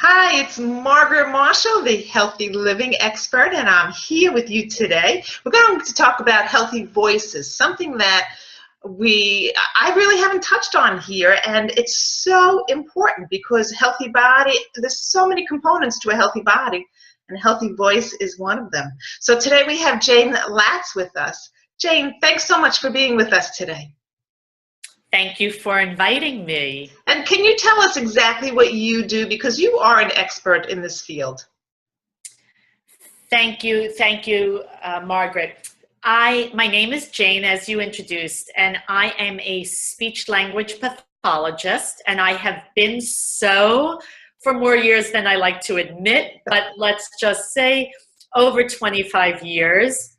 Hi, it's Margaret Marshall, the healthy living expert, and I'm here with you today. We're going to talk about healthy voices, something that I really haven't touched on here, and it's so important because healthy body, there's so many components to a healthy body, and a healthy voice is one of them. So today we have Jayne Latz with us. Jayne, thanks so much for being with us today. Thank you for inviting me. And can you tell us exactly what you do, because you are an expert in this field? Thank you, Margaret. My name is Jayne, as you introduced, and I am a speech language pathologist, and I have been so for more years than I like to admit, but let's just say over 25 years.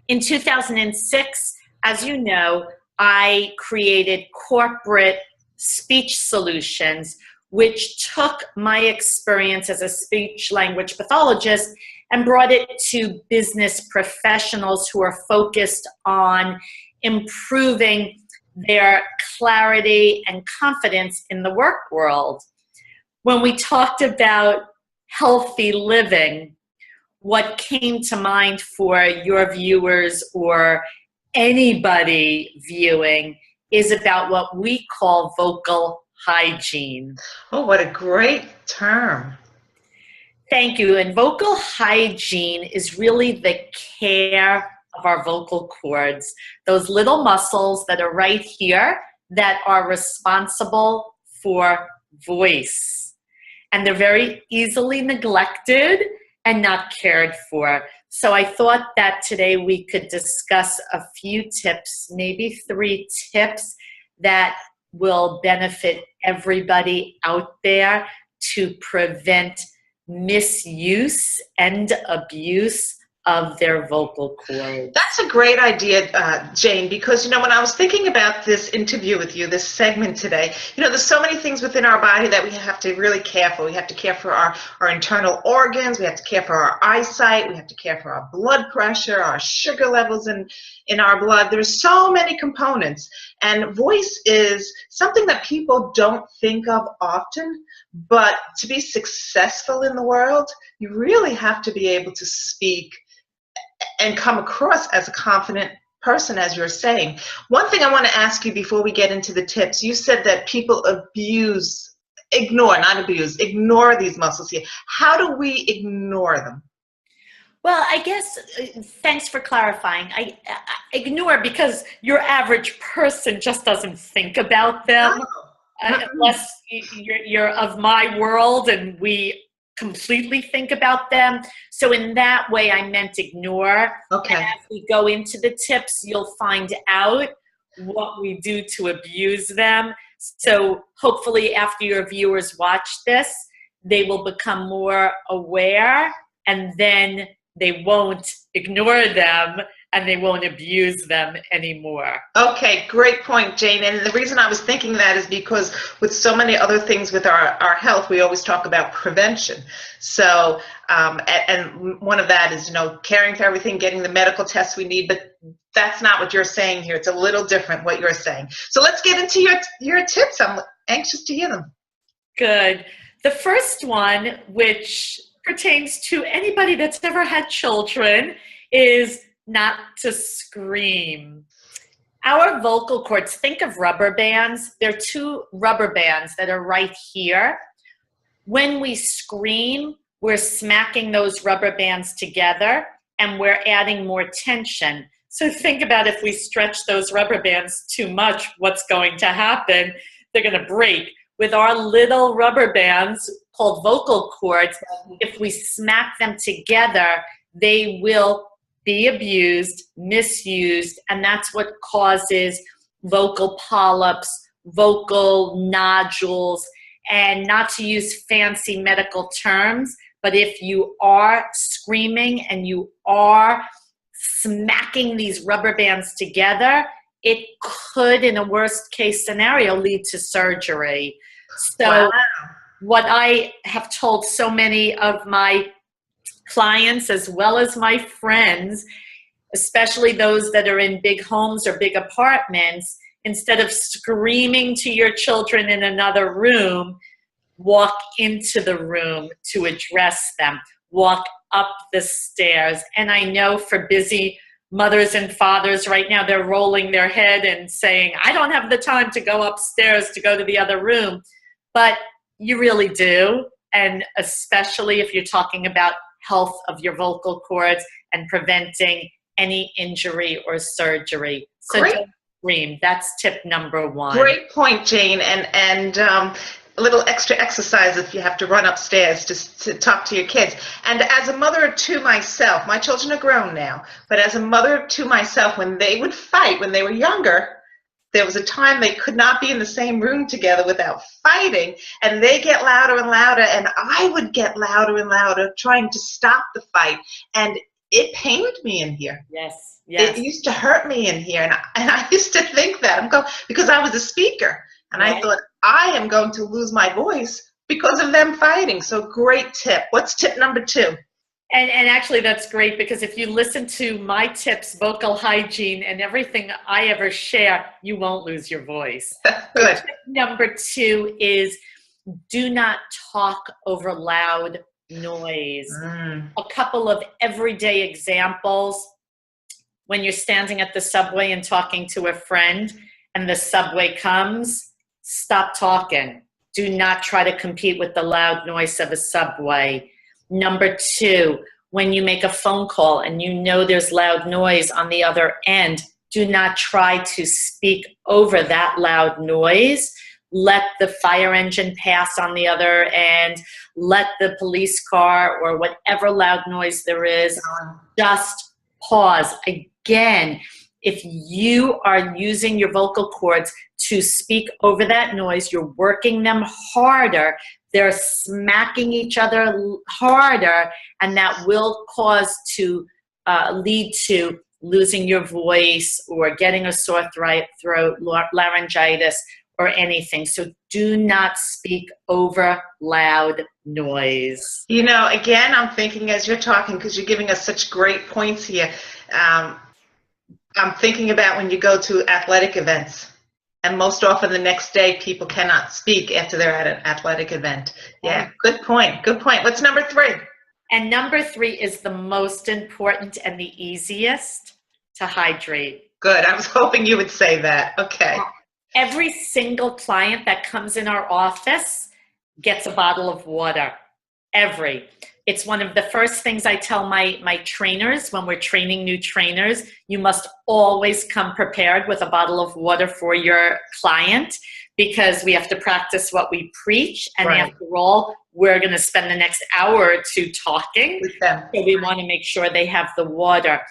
In 2006, as you know, I created corporate speech solutions, which took my experience as a speech language pathologist and brought it to business professionals who are focused on improving their clarity and confidence in the work world. When we talked about healthy living, what came to mind for your viewers or anybody viewing is about what we call vocal hygiene. Oh, what a great term. Thank you. And vocal hygiene is really the care of our vocal cords, those little muscles that are right here that are responsible for voice. And they're very easily neglected and not cared for. So I thought that today we could discuss a few tips, maybe 3 tips that will benefit everybody out there to prevent misuse and abuse of their vocal cords. That's a great idea, Jayne, because, when I was thinking about this interview with you, this segment today, there's so many things within our body that we have to really care for. We have to care for our internal organs. We have to care for our eyesight. We have to care for our blood pressure, our sugar levels in our blood. There's so many components. And voice is something that people don't think of often, but to be successful in the world, you really have to be able to speak and come across as a confident person, as you're saying. One thing I want to ask you before we get into the tips, you said that people ignore these muscles here. How do we ignore them? Well, I guess, thanks for clarifying. I ignore because your average person just doesn't think about them. Unless you're of my world and we completely think about them. So in that way, I meant ignore. Okay. And as we go into the tips, you'll find out what we do to abuse them. So hopefully after your viewers watch this, they will become more aware, and then they won't ignore them and they won't abuse them anymore. Okay, great point, Jayne. And the reason I was thinking that is because with so many other things with our health, we always talk about prevention. So, and one of that is, caring for everything, getting the medical tests we need, but that's not what you're saying here. It's a little different what you're saying. So let's get into your tips. I'm anxious to hear them. Good. The first one, which pertains to anybody that's ever had children, is not to scream. Our vocal cords, think of rubber bands. There are 2 rubber bands that are right here. When we scream, we're smacking those rubber bands together and we're adding more tension. So think about if we stretch those rubber bands too much, what's going to happen? They're going to break. With our little rubber bands called vocal cords, if we smack them together, they will be abused, misused, and that's what causes vocal polyps, vocal nodules, and not to use fancy medical terms, but if you are screaming and you are smacking these rubber bands together, it could, in a worst case scenario, lead to surgery. So wow. What I have told so many of my clients as well as my friends, especially those that are in big homes or big apartments, instead of screaming to your children in another room, walk into the room to address them, walk up the stairs. And I know for busy mothers and fathers right now, they're rolling their head and saying, I don't have the time to go upstairs to go to the other room. But you really do. And especially if you're talking about health of your vocal cords and preventing any injury or surgery. So don't scream. That's tip number one. Great point, Jayne. And a little extra exercise if you have to run upstairs just to talk to your kids. And as a mother to myself, my children are grown now, but as a mother to myself, when they would fight when they were younger, there was a time they could not be in the same room together without fighting, and they get louder and louder, and I would get louder and louder trying to stop the fight, and it pained me in here. Yes, yes. It used to hurt me in here, and I used to think that, because I was a speaker, and I thought, I am going to lose my voice because of them fighting. So great tip. What's tip number 2? And actually that's great, because if you listen to my tips, vocal hygiene, and everything I ever share, you won't lose your voice. Good. So tip number 2 is do not talk over loud noise. A couple of everyday examples. When you're standing at the subway and talking to a friend and the subway comes, stop talking. Do not try to compete with the loud noise of a subway. Number 2, when you make a phone call and you know there's loud noise on the other end, do not try to speak over that loud noise. Let the fire engine pass on the other end. Let the police car or whatever loud noise there is, just pause. Again, if you are using your vocal cords to speak over that noise, you're working them harder. They're smacking each other harder, and that will cause to lead to losing your voice or getting a sore throat, laryngitis, or anything. So do not speak over loud noise. You know, again, I'm thinking as you're talking, because you're giving us such great points here, I'm thinking about when you go to athletic events. And most often the next day, people cannot speak after they're at an athletic event. Yeah, good point. Good point. What's number 3? And number 3 is the most important and the easiest, to hydrate. Good. I was hoping you would say that. Okay. Every single client that comes in our office gets a bottle of water. It's one of the first things I tell my trainers when we're training new trainers. You must always come prepared with a bottle of water for your client, because we have to practice what we preach. And after all, we're going to spend the next hour or 2 talking. With them. So we want to make sure they have the water.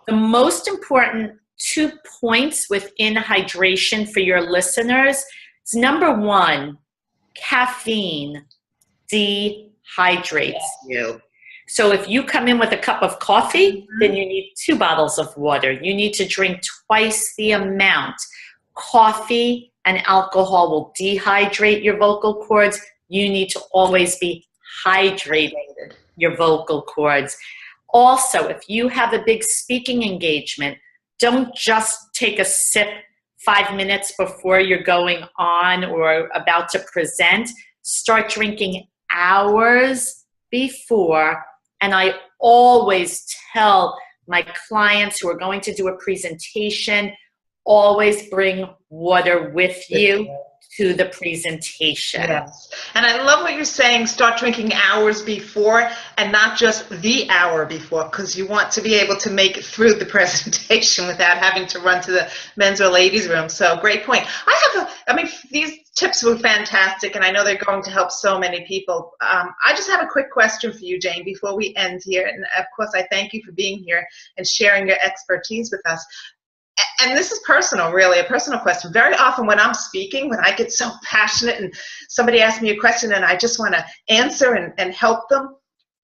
The most important 2 points within hydration for your listeners is, number 1, caffeine dehydrates you. So if you come in with a cup of coffee, then you need 2 bottles of water. You need to drink twice the amount. Coffee and alcohol will dehydrate your vocal cords. You need to always be hydrated your vocal cords. Also, if you have a big speaking engagement, don't just take a sip 5 minutes before you're going on or about to present. Start drinking hours before. And I always tell my clients who are going to do a presentation, always bring water with you to the presentation. Yes. And I love what you're saying, start drinking hours before and not just the hour before, because you want to be able to make it through the presentation without having to run to the men's or ladies' room. So great point. These tips were fantastic, and I know they're going to help so many people. I just have a quick question for you, Jayne, before we end here. And of course, I thank you for being here and sharing your expertise with us. And this is personal, really, a personal question. Very often when I'm speaking, when I get so passionate and somebody asks me a question and I just want to answer and help them,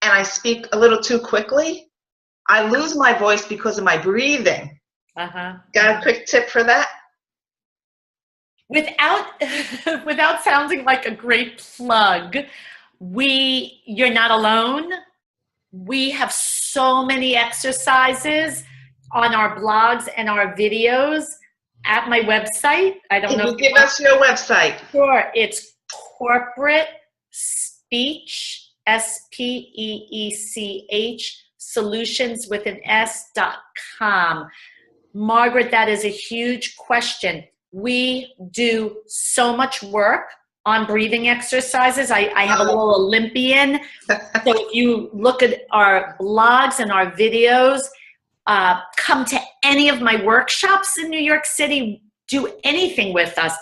and I speak a little too quickly, I lose my voice because of my breathing. Got a quick tip for that? Without sounding like a great plug, you're not alone. We have so many exercises on our blogs and our videos at my website. I don't know. Can you give us your website? Sure. It's Speech, SPEECH, solutions with an S.com. Margaret, that is a huge question. We do so much work on breathing exercises. I have a little Olympian. So if you look at our blogs and our videos, come to any of my workshops in New York City, do anything with us.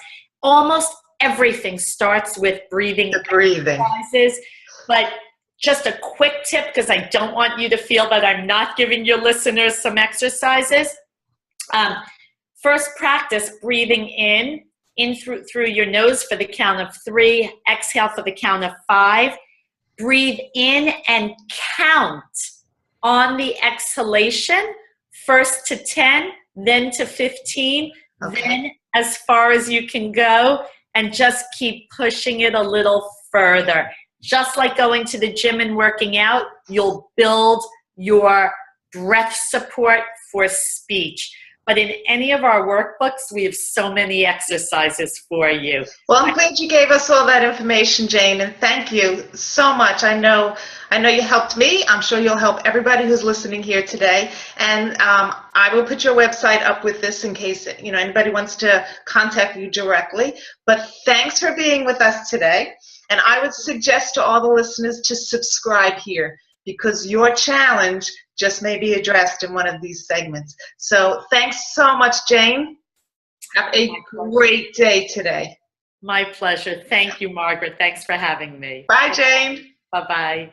Almost everything starts with breathing exercises. But just a quick tip, because I don't want you to feel that I'm not giving your listeners some exercises. First, practice breathing in through your nose for the count of 3, exhale for the count of 5. Breathe in and count on the exhalation, first to 10, then to 15, then as far as you can go, and just keep pushing it a little further. Just like going to the gym and working out, you'll build your breath support for speech. But in any of our workbooks, we have so many exercises for you. Well, I'm glad you gave us all that information, Jayne, and thank you so much. I know you helped me. I'm sure you'll help everybody who's listening here today. And I will put your website up with this in case anybody wants to contact you directly. But thanks for being with us today. And I would suggest to all the listeners to subscribe here, because your challenge just may be addressed in one of these segments. So thanks so much, Jayne. Have a great day today. My pleasure. Thank you, Margaret. Thanks for having me. Bye, Jayne. Bye-bye.